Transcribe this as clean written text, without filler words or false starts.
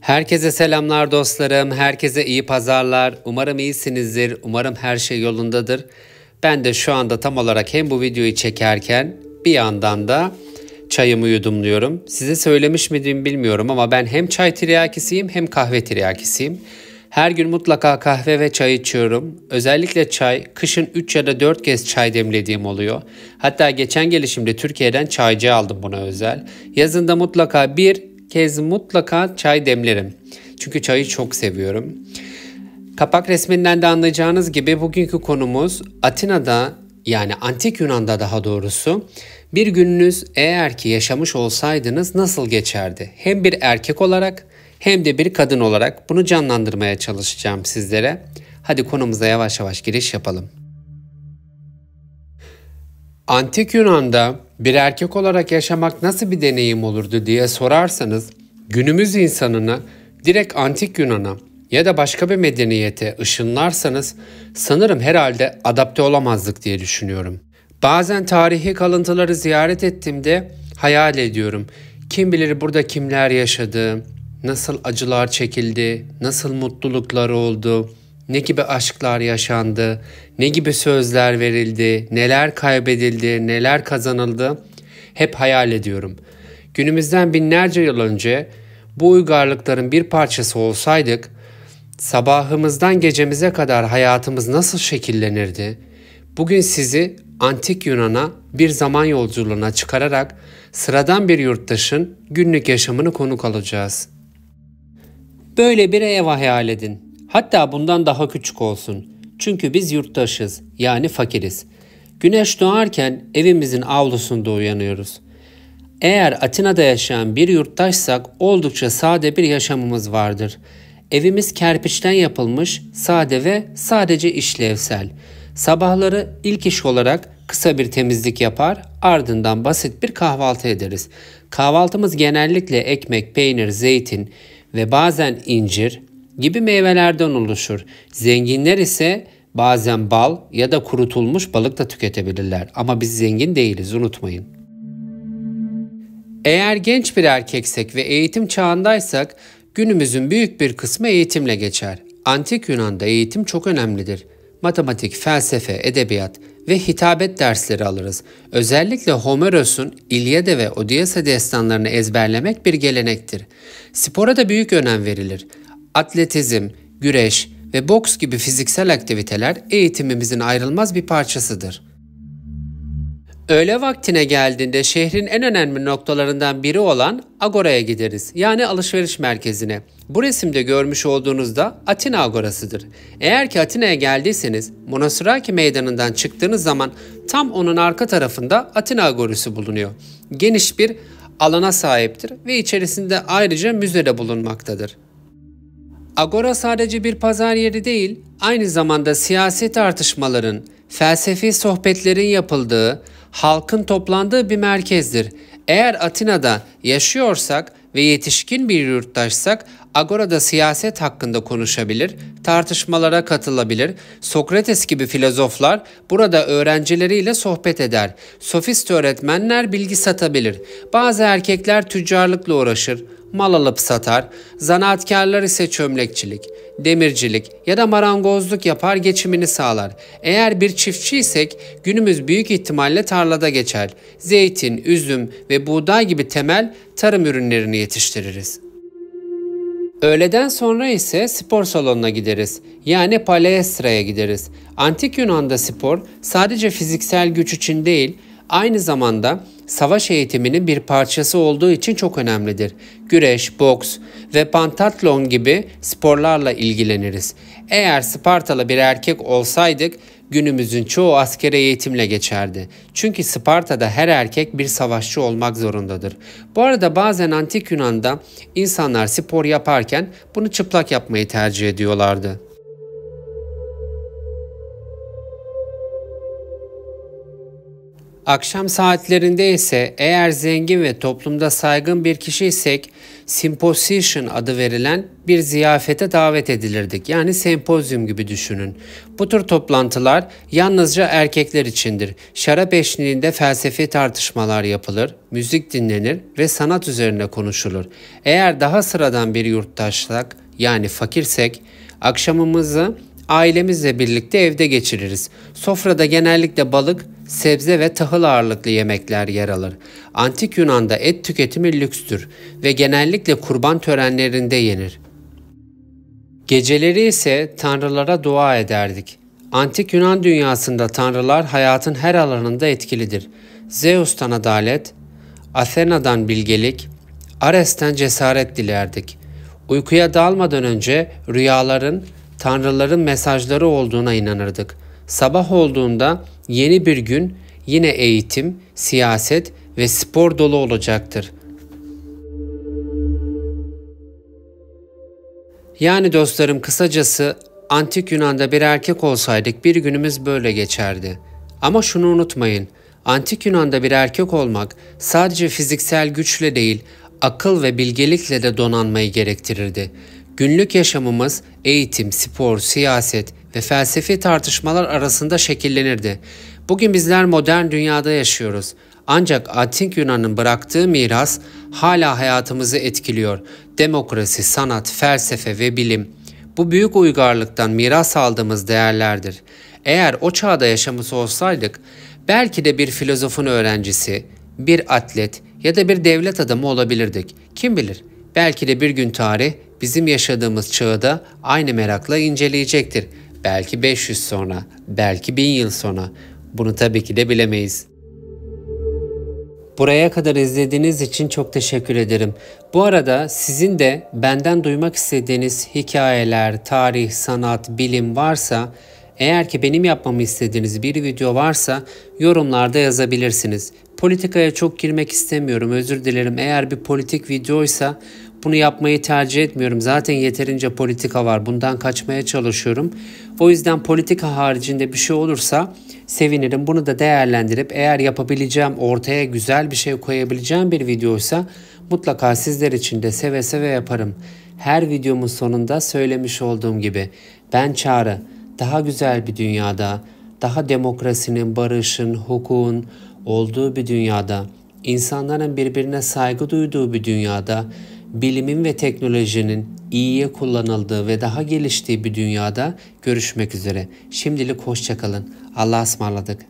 Herkese selamlar dostlarım, herkese iyi pazarlar. Umarım iyisinizdir, umarım her şey yolundadır. Ben de şu anda tam olarak hem bu videoyu çekerken bir yandan da çayımı yudumluyorum. Size söylemiş miydim bilmiyorum ama ben hem çay tiryakisiyim hem kahve tiryakisiyim. Her gün mutlaka kahve ve çay içiyorum. Özellikle çay, kışın 3 ya da 4 kez çay demlediğim oluyor. Hatta geçen gelişimde Türkiye'den çaycı aldım buna özel. Yazında mutlaka bir kez çay demlerim. Çünkü çayı çok seviyorum. Kapak resminden de anlayacağınız gibi bugünkü konumuz Atina'da, yani Antik Yunan'da daha doğrusu bir gününüz eğer ki yaşamış olsaydınız nasıl geçerdi? Hem bir erkek olarak hem de bir kadın olarak bunu canlandırmaya çalışacağım sizlere. Hadi konumuza yavaş yavaş giriş yapalım. Antik Yunan'da bir erkek olarak yaşamak nasıl bir deneyim olurdu diye sorarsanız, günümüz insanını direkt Antik Yunan'a ya da başka bir medeniyete ışınlarsanız sanırım herhalde adapte olamazdık diye düşünüyorum. Bazen tarihi kalıntıları ziyaret ettiğimde hayal ediyorum. Kim bilir burada kimler yaşadı, nasıl acılar çekildi, nasıl mutluluklar oldu, ne gibi aşklar yaşandı, ne gibi sözler verildi, neler kaybedildi, neler kazanıldı hep hayal ediyorum. Günümüzden binlerce yıl önce bu uygarlıkların bir parçası olsaydık, sabahımızdan gecemize kadar hayatımız nasıl şekillenirdi? Bugün sizi Antik Yunan'a bir zaman yolculuğuna çıkararak sıradan bir yurttaşın günlük yaşamını konuk alacağız. Böyle bir ev hayal edin. Hatta bundan daha küçük olsun. Çünkü biz yurttaşız, yani fakiriz. Güneş doğarken evimizin avlusunda uyanıyoruz. Eğer Atina'da yaşayan bir yurttaşsak oldukça sade bir yaşamımız vardır. Evimiz kerpiçten yapılmış, sade ve sadece işlevsel. Sabahları ilk iş olarak kısa bir temizlik yapar, ardından basit bir kahvaltı ederiz. Kahvaltımız genellikle ekmek, peynir, zeytin ve bazen incir gibi meyvelerden oluşur. Zenginler ise bazen bal ya da kurutulmuş balık da tüketebilirler. Ama biz zengin değiliz, unutmayın. Eğer genç bir erkeksek ve eğitim çağındaysak günümüzün büyük bir kısmı eğitimle geçer. Antik Yunan'da eğitim çok önemlidir. Matematik, felsefe, edebiyat ve hitabet dersleri alırız. Özellikle Homeros'un İlyada ve Odysseia destanlarını ezberlemek bir gelenektir. Spora da büyük önem verilir. Atletizm, güreş ve boks gibi fiziksel aktiviteler eğitimimizin ayrılmaz bir parçasıdır. Öğle vaktine geldiğinde şehrin en önemli noktalarından biri olan Agora'ya gideriz. Yani alışveriş merkezine. Bu resimde görmüş olduğunuzda Atina Agorası'dır. Eğer ki Atina'ya geldiyseniz Monosraki meydanından çıktığınız zaman tam onun arka tarafında Atina Agorası bulunuyor. Geniş bir alana sahiptir ve içerisinde ayrıca müze de bulunmaktadır. Agora sadece bir pazar yeri değil, aynı zamanda siyasi tartışmaların, felsefi sohbetlerin yapıldığı, halkın toplandığı bir merkezdir. Eğer Atina'da yaşıyorsak ve yetişkin bir yurttaşsak Agora'da siyaset hakkında konuşabilir, tartışmalara katılabilir. Sokrates gibi filozoflar burada öğrencileriyle sohbet eder. Sofist öğretmenler bilgi satabilir. Bazı erkekler tüccarlıkla uğraşır, mal alıp satar. Zanaatkarlar ise çömlekçilik, demircilik ya da marangozluk yapar, geçimini sağlar. Eğer bir çiftçiysek günümüz büyük ihtimalle tarlada geçer. Zeytin, üzüm ve buğday gibi temel tarım ürünlerini yetiştiririz. Öğleden sonra ise spor salonuna gideriz. Yani palestraya gideriz. Antik Yunan'da spor sadece fiziksel güç için değil, aynı zamanda savaş eğitiminin bir parçası olduğu için çok önemlidir. Güreş, boks ve pentatlon gibi sporlarla ilgileniriz. Eğer Spartalı bir erkek olsaydık günümüzün çoğu askeri eğitimle geçerdi. Çünkü Sparta'da her erkek bir savaşçı olmak zorundadır. Bu arada bazen Antik Yunan'da insanlar spor yaparken bunu çıplak yapmayı tercih ediyorlardı. Akşam saatlerinde ise eğer zengin ve toplumda saygın bir kişiysek symposium adı verilen bir ziyafete davet edilirdik. Yani sempozyum gibi düşünün. Bu tür toplantılar yalnızca erkekler içindir. Şarap eşliğinde felsefi tartışmalar yapılır, müzik dinlenir ve sanat üzerine konuşulur. Eğer daha sıradan bir yurttaşsak yani fakirsek akşamımızı ailemizle birlikte evde geçiririz. Sofrada genellikle balık, sebze ve tahıl ağırlıklı yemekler yer alır. Antik Yunan'da et tüketimi lükstür ve genellikle kurban törenlerinde yenir. Geceleri ise tanrılara dua ederdik. Antik Yunan dünyasında tanrılar hayatın her alanında etkilidir. Zeus'tan adalet, Athena'dan bilgelik, Ares'ten cesaret dilerdik. Uykuya dalmadan önce rüyaların tanrıların mesajları olduğuna inanırdık. Sabah olduğunda yeni bir gün yine eğitim, siyaset ve spor dolu olacaktır. Yani dostlarım kısacası Antik Yunan'da bir erkek olsaydık bir günümüz böyle geçerdi. Ama şunu unutmayın, Antik Yunan'da bir erkek olmak sadece fiziksel güçle değil, akıl ve bilgelikle de donanmayı gerektirirdi. Günlük yaşamımız eğitim, spor, siyaset ve felsefi tartışmalar arasında şekillenirdi. Bugün bizler modern dünyada yaşıyoruz. Ancak Antik Yunan'ın bıraktığı miras hala hayatımızı etkiliyor. Demokrasi, sanat, felsefe ve bilim. Bu büyük uygarlıktan miras aldığımız değerlerdir. Eğer o çağda yaşamış olsaydık, belki de bir filozofun öğrencisi, bir atlet ya da bir devlet adamı olabilirdik. Kim bilir? Belki de bir gün tarih bizim yaşadığımız çağı da aynı merakla inceleyecektir. Belki 500 sonra, belki 1000 yıl sonra. Bunu tabii ki de bilemeyiz. Buraya kadar izlediğiniz için çok teşekkür ederim. Bu arada sizin de benden duymak istediğiniz hikayeler, tarih, sanat, bilim varsa, eğer ki benim yapmamı istediğiniz bir video varsa yorumlarda yazabilirsiniz. Politikaya çok girmek istemiyorum, özür dilerim. Eğer bir politik videoysa bunu yapmayı tercih etmiyorum. Zaten yeterince politika var. Bundan kaçmaya çalışıyorum. O yüzden politika haricinde bir şey olursa sevinirim. Bunu da değerlendirip eğer yapabileceğim, ortaya güzel bir şey koyabileceğim bir videoysa mutlaka sizler için de seve seve yaparım. Her videomun sonunda söylemiş olduğum gibi ben Çağrı, daha güzel bir dünyada, daha demokrasinin, barışın, hukukun olduğu bir dünyada, insanların birbirine saygı duyduğu bir dünyada, bilimin ve teknolojinin iyiye kullanıldığı ve daha geliştiği bir dünyada görüşmek üzere. Şimdilik hoşça kalın. Allah'a ısmarladık.